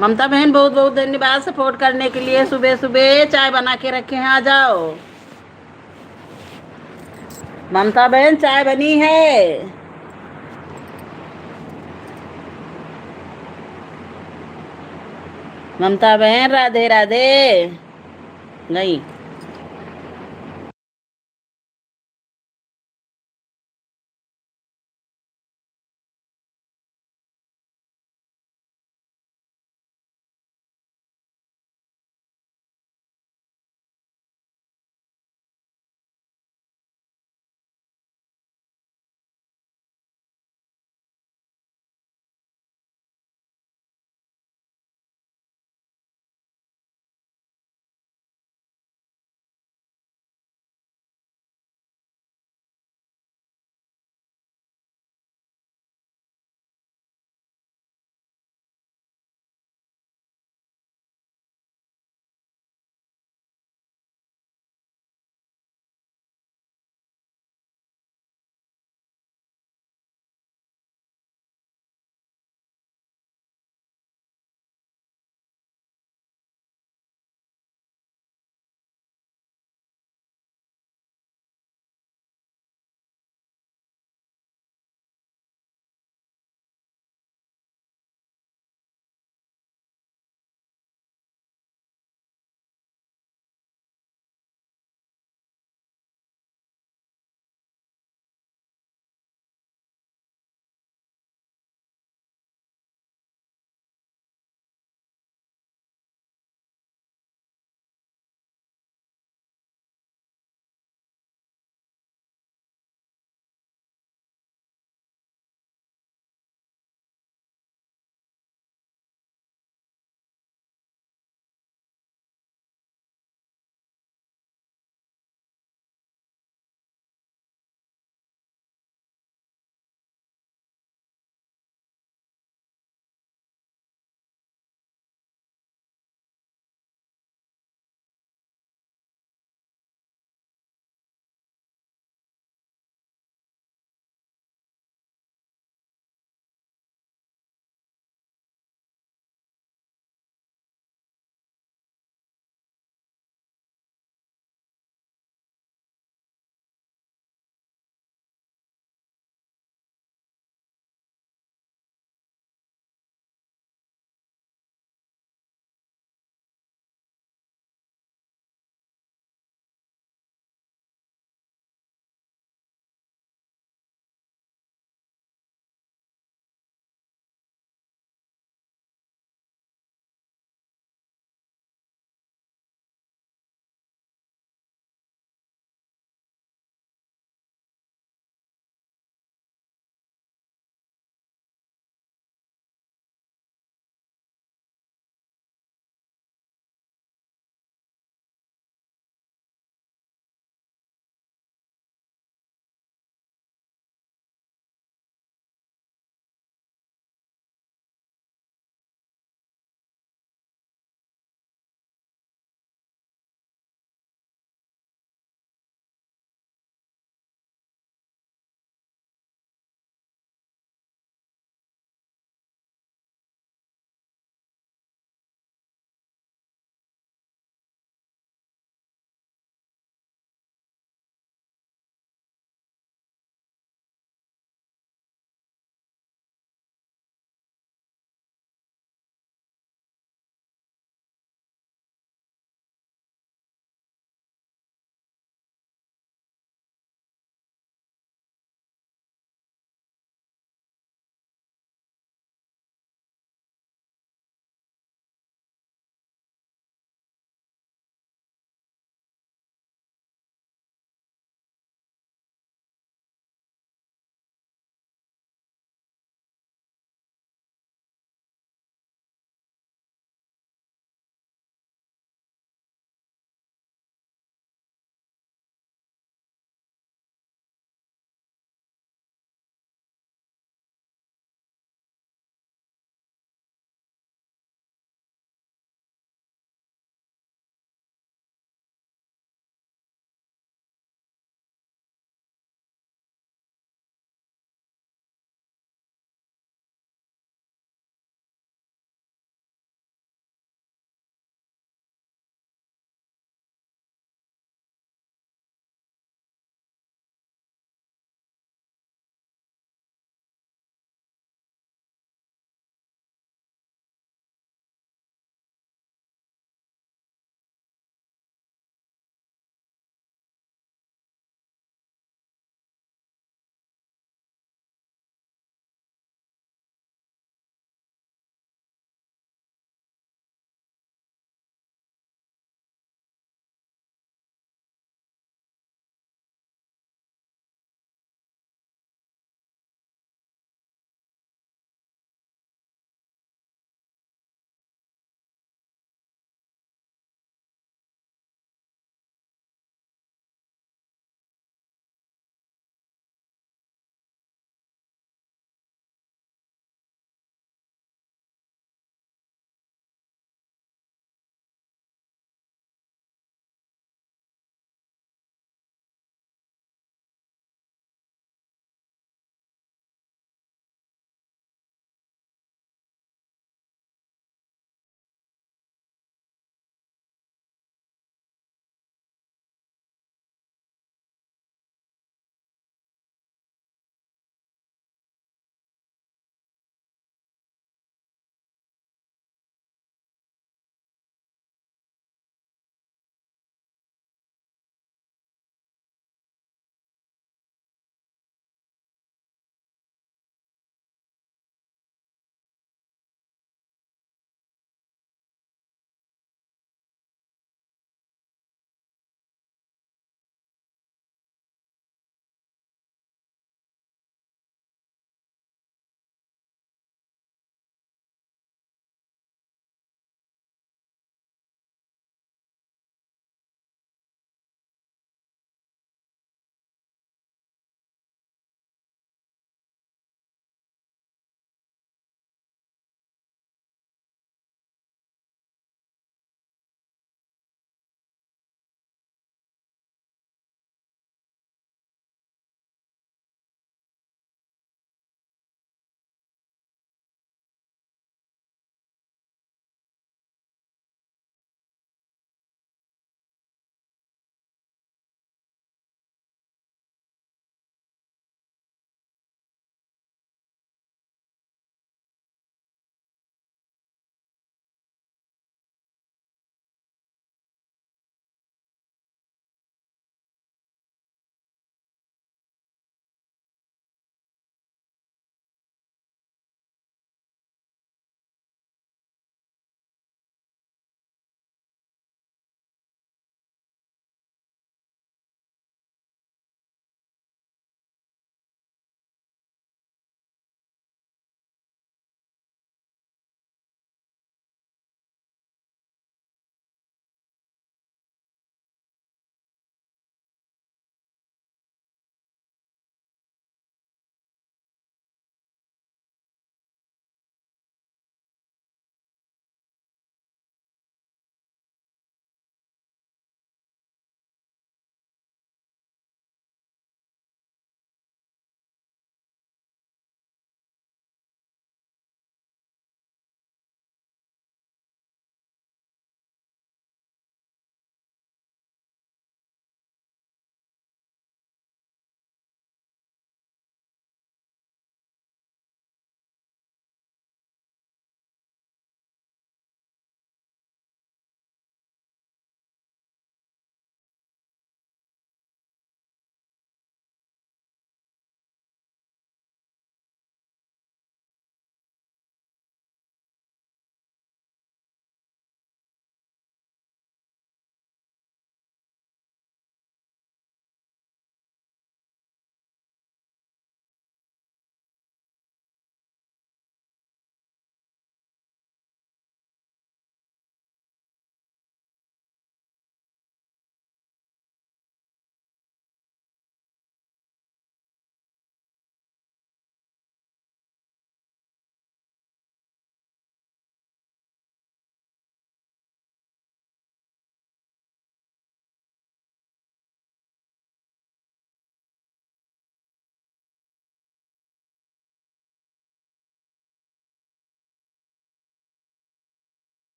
ममता बहन बहुत बहुत धन्यवाद सपोर्ट करने के लिए। सुबह सुबह चाय बना के रखे हैं, आ जाओ। ममता बहन चाय बनी है। ममता बहन राधे राधे। नहीं।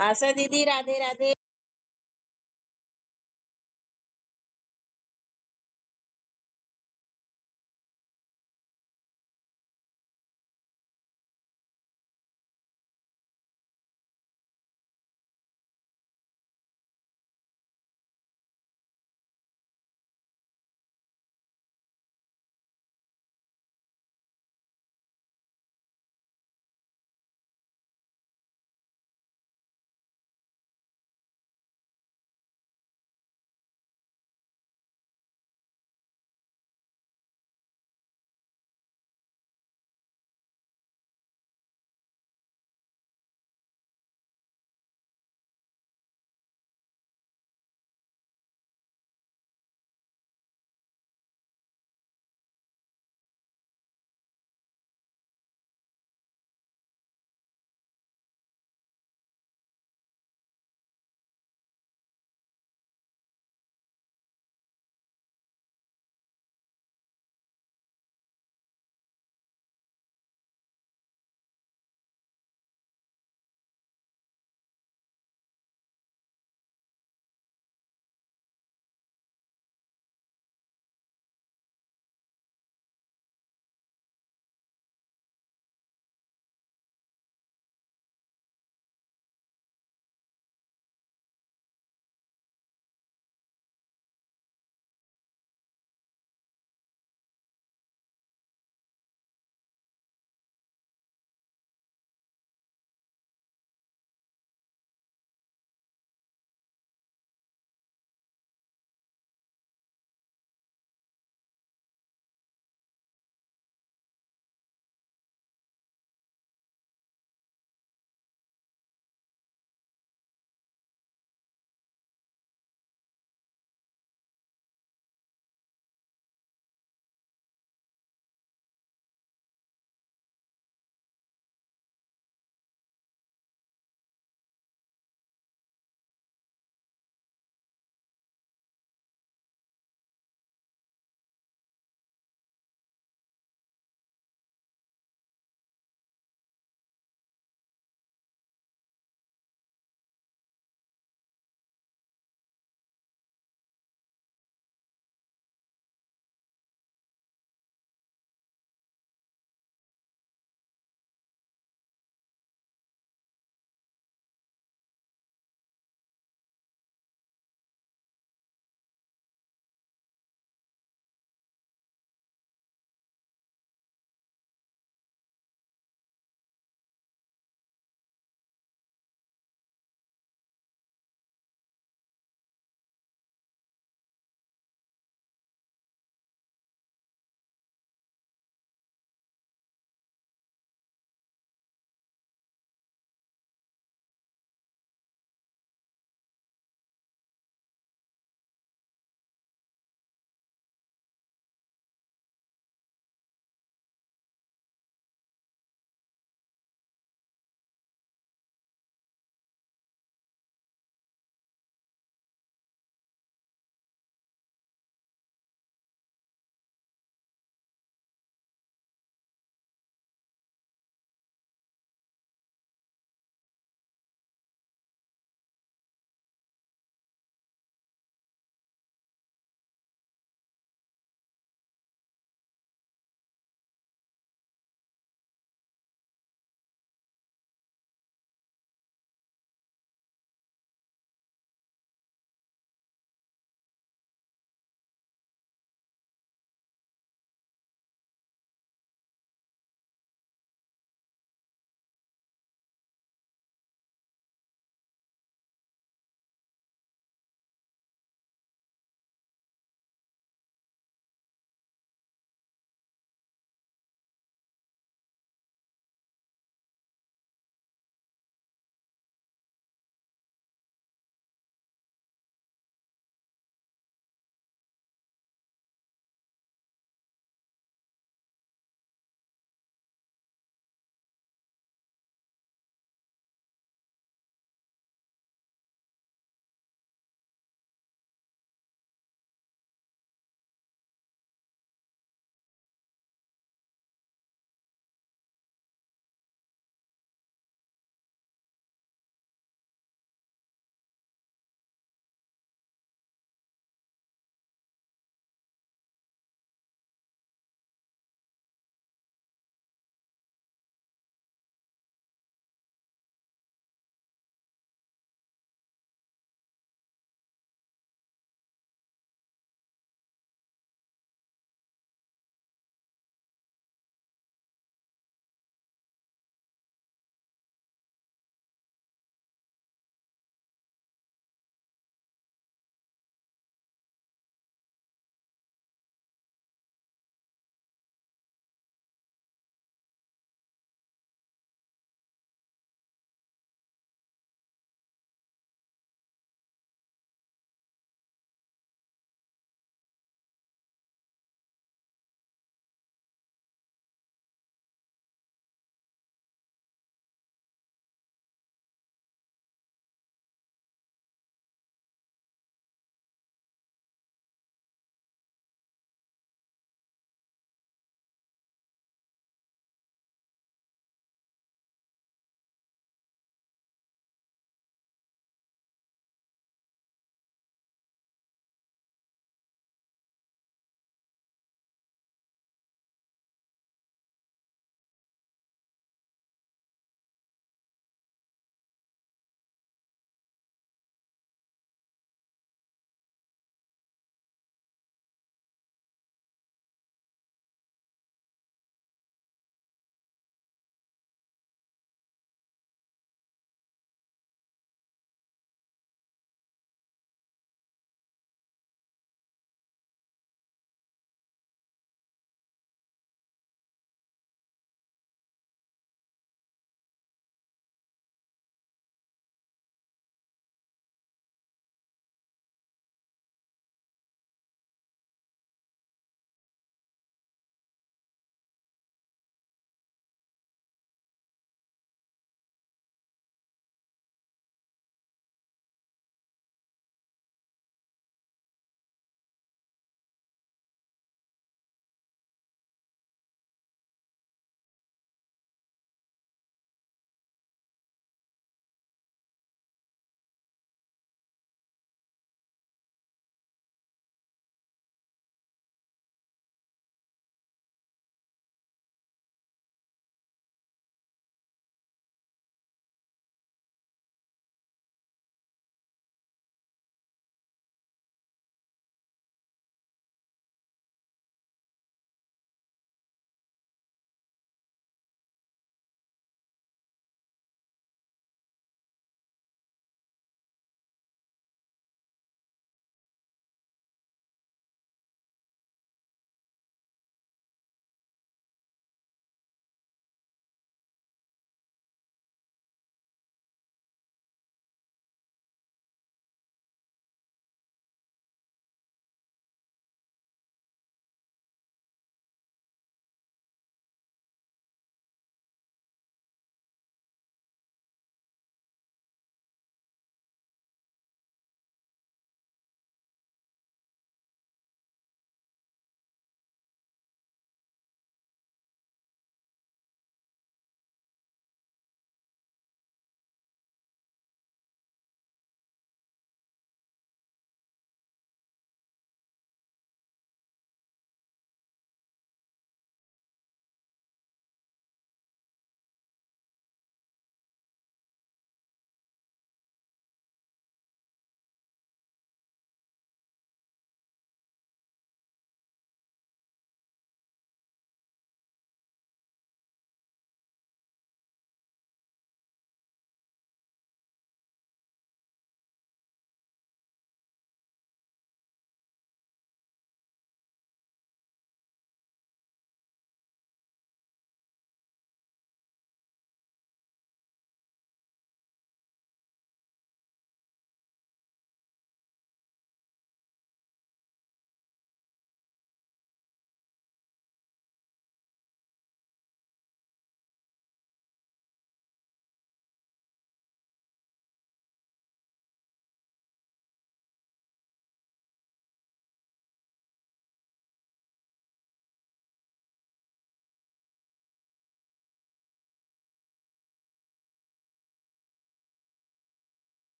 आशा दीदी, राधे राधे।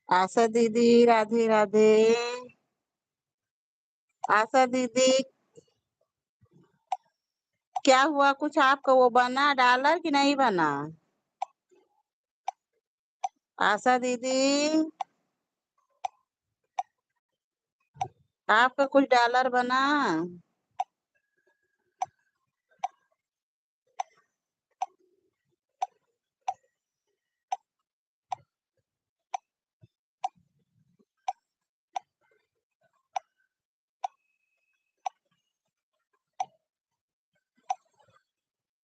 आशा दीदी राधे राधे। आशा दीदी क्या हुआ, कुछ आपका वो बना डॉलर कि नहीं बना? आशा दीदी आपका कुछ डॉलर बना?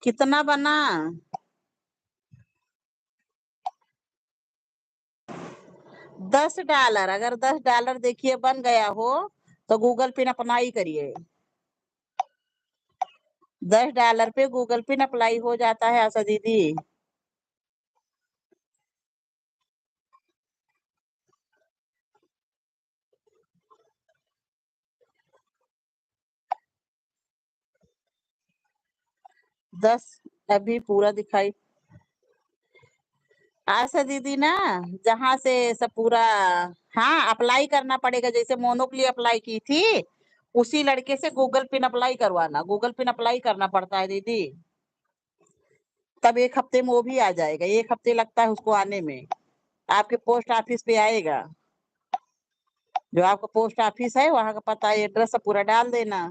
कितना बना? 10 डॉलर। अगर 10 डॉलर देखिए बन गया हो तो गूगल पिन अप्लाई करिए। 10 डॉलर पे गूगल पिन अप्लाई हो जाता है आशा दीदी। 10 अभी पूरा दिखाई। आशा दीदी ना जहाँ से सब पूरा, हाँ अप्लाई करना पड़ेगा। जैसे मोनो के लिए अप्लाई की थी उसी लड़के से गूगल पिन अप्लाई करवाना। गूगल पिन अप्लाई करना पड़ता है दीदी, तब 1 हफ्ते में वो भी आ जाएगा। 1 हफ्ते लगता है उसको आने में। आपके पोस्ट ऑफिस पे आएगा। जो आपका पोस्ट ऑफिस है वहाँ का पता एड्रेस सब पूरा डाल देना।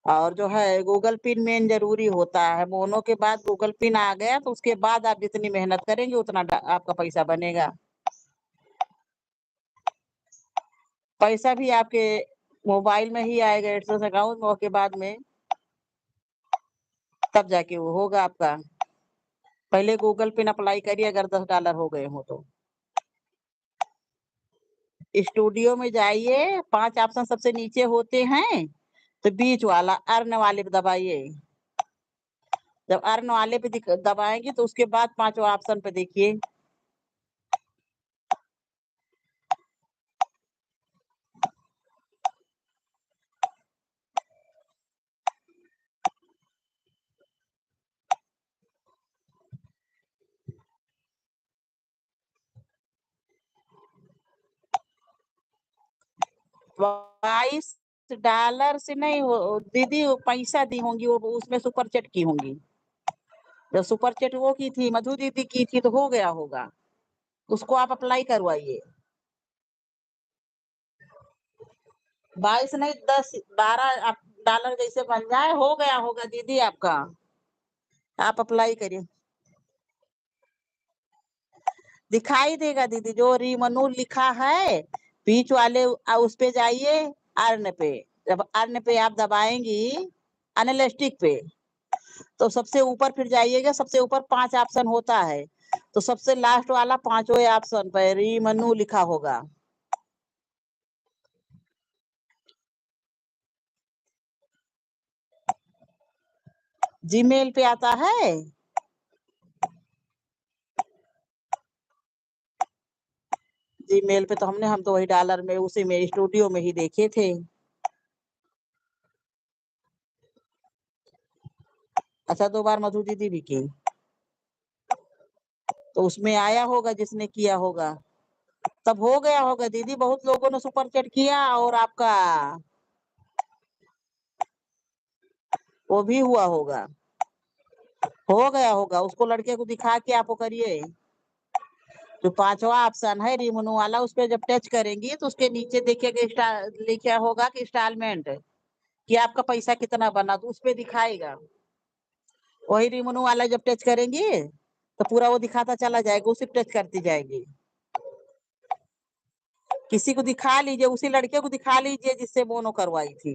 और जो है गूगल पिन मेन जरूरी होता है। मोनो के बाद गूगल पिन आ गया तो उसके बाद आप जितनी मेहनत करेंगे उतना आपका पैसा बनेगा। पैसा भी आपके मोबाइल में ही आएगा एड्रेस अकाउंट में, के बाद में तब जाके वो होगा आपका। पहले गूगल पिन अप्लाई करिए अगर 10 डॉलर हो गए हो तो। स्टूडियो में जाइए, 5 ऑप्शन सबसे नीचे होते हैं तो बीच वाला अर्न वाले पे दबाइए। जब अर्न वाले पे दबाएंगे तो उसके बाद 5वां ऑप्शन पे देखिए। $22 से नहीं हो दीदी, वो पैसा दी होंगी, वो उसमें सुपर चैट की होंगी। जब सुपर चैट वो की थी मधु दीदी की थी तो हो गया होगा। उसको आप अप्लाई करवाइए। 22 नहीं 10 12 डॉलर जैसे बन जाए हो गया होगा दीदी आपका। आप अप्लाई करिए। दिखाई देगा दीदी जो रीमनू लिखा है बीच वाले उस पे जाइए। अर्न पे, जब अर्न पे आप दबाएंगी एनालिस्टिक पे तो सबसे ऊपर फिर जाइएगा। सबसे ऊपर 5 ऑप्शन होता है तो सबसे लास्ट वाला 5वें ऑप्शन पे रीमनू लिखा होगा। जीमेल पे आता है। जीमेल पे तो हम तो वही डॉलर में उसी में स्टूडियो में ही देखे थे। अच्छा 2 बार मधु दीदी भी की तो उसमें आया होगा जिसने किया होगा। तब हो गया होगा दीदी, बहुत लोगों ने सुपर चैट किया और आपका वो भी हुआ होगा। हो गया होगा, उसको लड़के को दिखा के आप वो करिए। जो 5वां ऑप्शन है रिमूव वाला उस पर जब टच करेंगी तो उसके नीचे देखिएगा लिखा होगा कि इंस्टॉलमेंट, कि आपका पैसा कितना बना तो उस पे दिखाएगा। वही रिमूव वाला जब टच करेंगी तो पूरा वो दिखाता चला जाएगा, उसी पे टच करती जाएगी। किसी को दिखा लीजिए, उसी लड़के को दिखा लीजिए जिससे मोनो करवाई थी,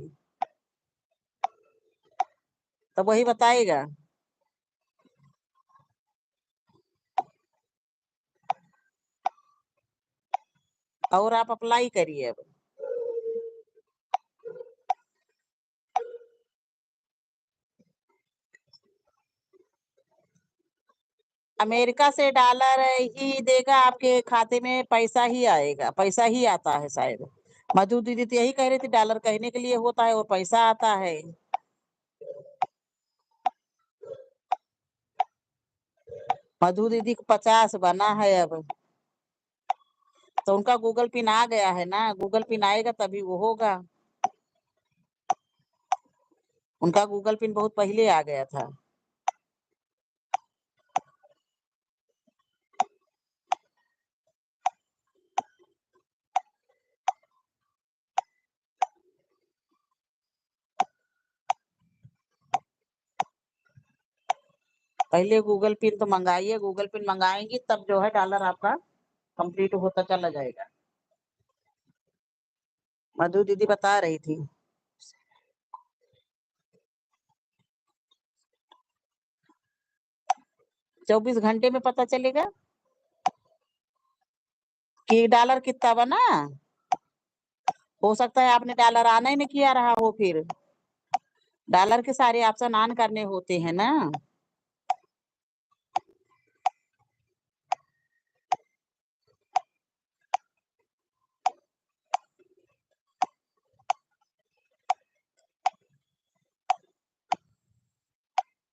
तब वही बताएगा। और आप अप्लाई करिए अब। अमेरिका से डॉलर ही देगा, आपके खाते में पैसा ही आएगा, पैसा ही आता है शायद। मधु दीदी तो यही कह रही थी डॉलर कहने के लिए होता है और पैसा आता है। मधु दीदी को 50 बना है अब। तो उनका गूगल पिन आ गया है ना, गूगल पिन आएगा तभी वो होगा। उनका गूगल पिन बहुत पहले आ गया था। पहले गूगल पिन तो मंगाइए, गूगल पिन मंगाएंगी तब जो है डॉलर आपका कंप्लीट होता चला जाएगा। मधु दीदी बता रही थी। 24 घंटे में पता चलेगा कि डॉलर कितना बना। हो सकता है आपने डॉलर आना ही नहीं किया रहा हो, फिर डॉलर के सारे ऑप्शन ऑन करने होते हैं ना।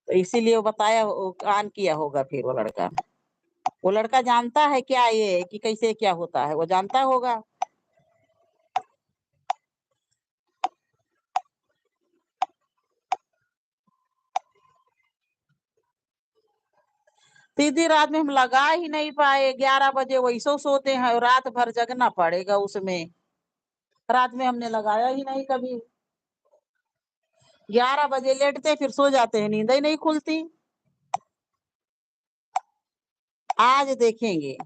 तो इसीलिए वो बताया, ऑन किया होगा फिर वो लड़का। वो लड़का जानता है क्या ये कि कैसे क्या होता है, वो जानता होगा। दीदी रात में हम लगा ही नहीं पाए, 11 बजे वैसो सोते हैं और रात भर जगना पड़ेगा उसमें। रात में हमने लगाया ही नहीं कभी। 11 बजे लेटते फिर सो जाते हैं, नींद ही नहीं खुलती। आज देखेंगे।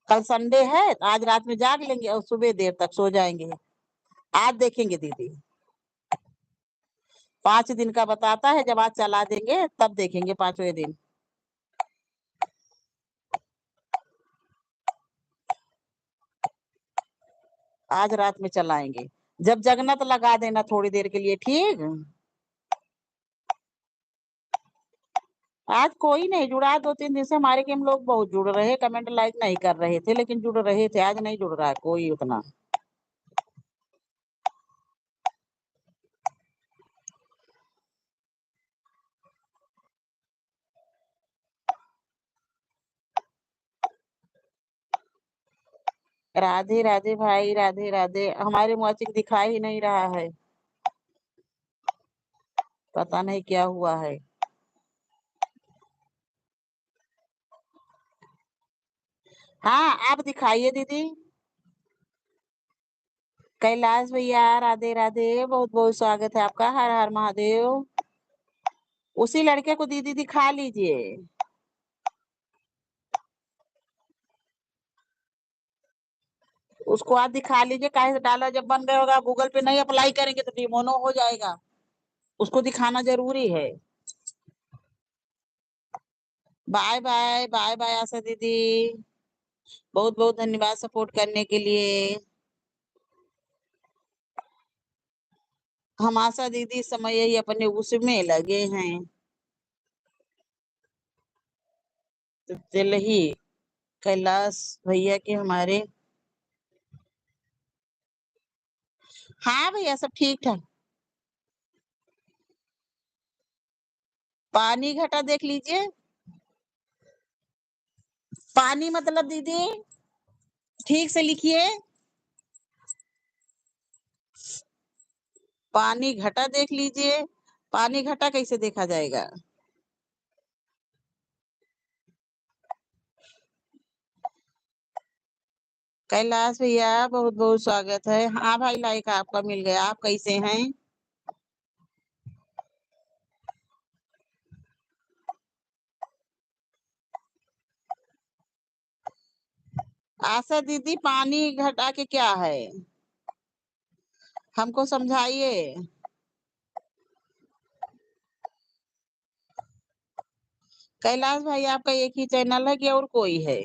कल संडे है, आज रात में जाग लेंगे और सुबह देर तक सो जाएंगे। आज देखेंगे दीदी। 5 दिन का बताता है, जब आज चला देंगे तब देखेंगे 5वें दिन। आज रात में चलाएंगे। जब जगना तो लगा देना थोड़ी देर के लिए, ठीक। आज कोई नहीं जुड़ा, 2-3 दिन से हमारे के हम लोग बहुत जुड़ रहे, कमेंट लाइक नहीं कर रहे थे लेकिन जुड़ रहे थे। आज नहीं जुड़ रहा है कोई उतना। राधे राधे भाई, राधे राधे। हमारे मुआचिक दिखाई ही नहीं रहा है, पता नहीं क्या हुआ है। हाँ आप दिखाइए दीदी। कैलाश भैया राधे राधे, बहुत बहुत स्वागत है आपका, हर हर महादेव। उसी लड़के को दीदी दिखा लीजिए। उसको आप दिखा लीजिए, काहे से डाला जब बन गया होगा, गूगल पे नहीं अप्लाई करेंगे तो डिमोनो हो जाएगा। उसको दिखाना जरूरी है। बाय बाय बाय बाय आशा दीदी, बहुत बहुत धन्यवाद सपोर्ट करने के लिए। हम आशा दीदी समय ही अपने उसमें लगे हैं। तो चल ही कैलाश भैया के हमारे। हाँ भैया सब ठीक ठाक। पानी घटा देख लीजिए। पानी मतलब दीदी ठीक से लिखिए। पानी घटा देख लीजिए। पानी घटा कैसे देखा जाएगा। कैलाश भैया बहुत बहुत स्वागत है। हाँ भाई लाइक आपका मिल गया, आप कैसे हैं। आशा दीदी पानी घटा के क्या है, हमको समझाइए। कैलाश भाई आपका एक ही चैनल है कि और कोई है।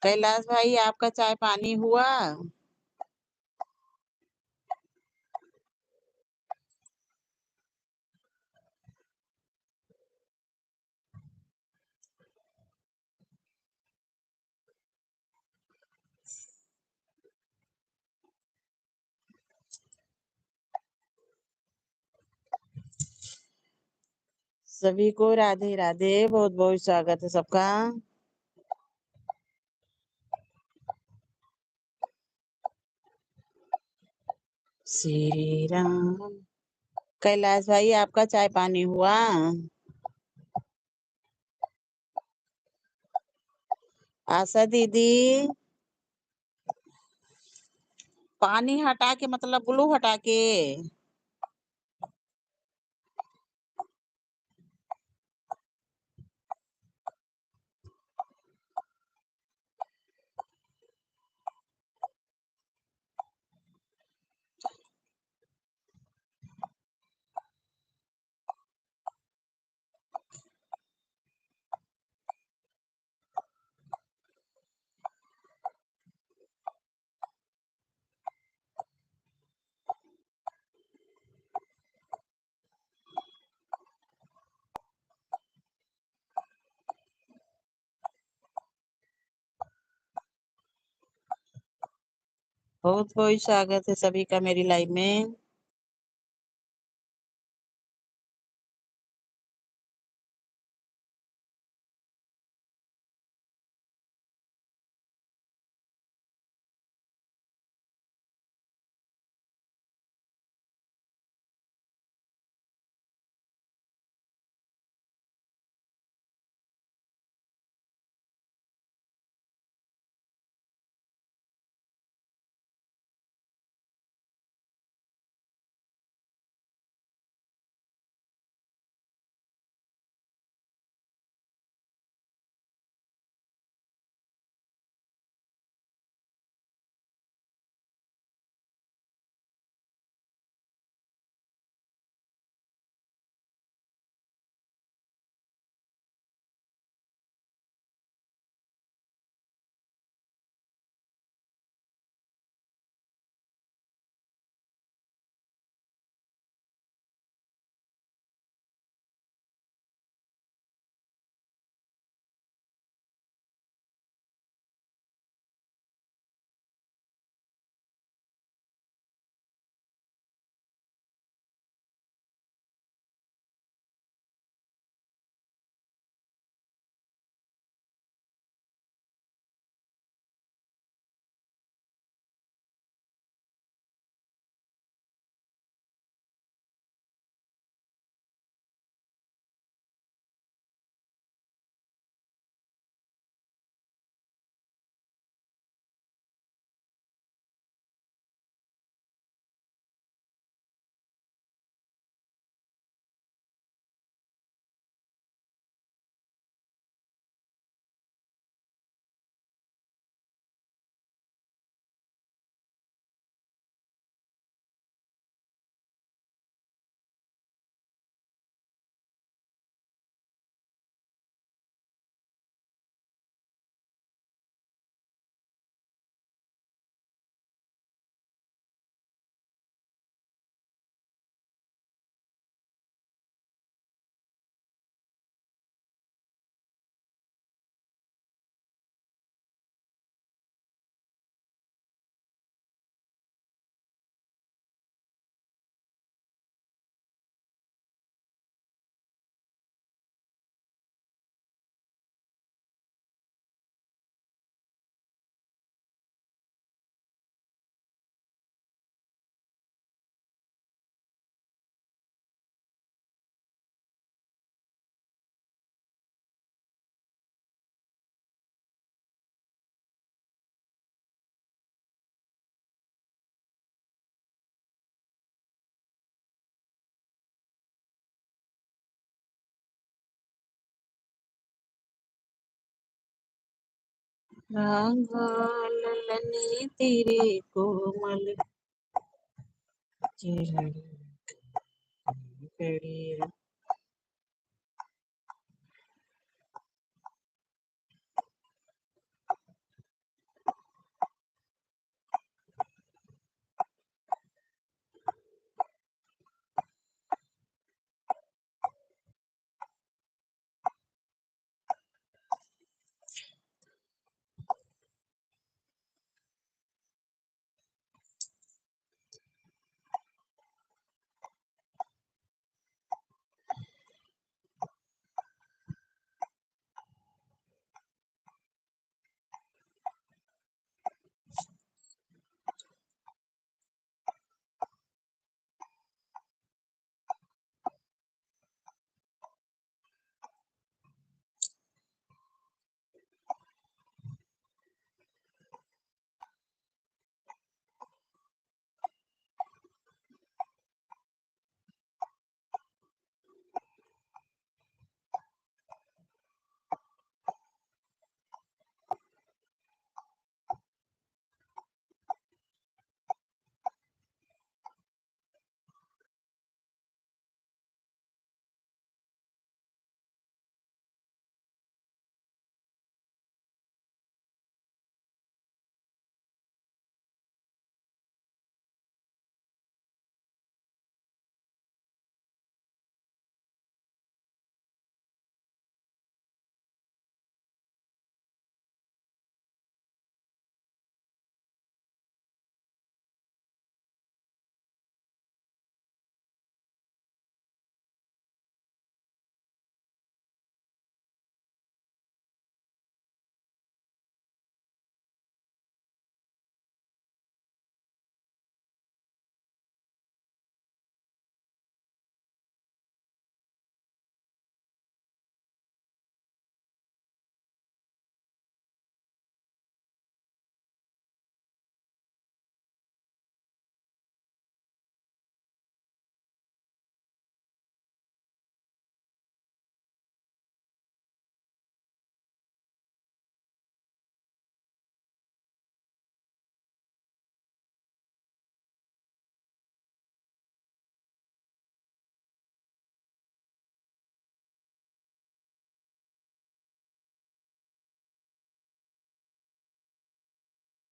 कैलाश भाई आपका चाय पानी हुआ। सभी को राधे राधे, बहुत बहुत स्वागत है सबका। श्री राम। कैलाश भाई, आपका चाय पानी हुआ? आशा दीदी, पानी हटा के मतलब ब्लू हटा के। बहुत बहुत स्वागत है सभी का मेरी लाइव में। ललनी तेरे कोमल चेहरे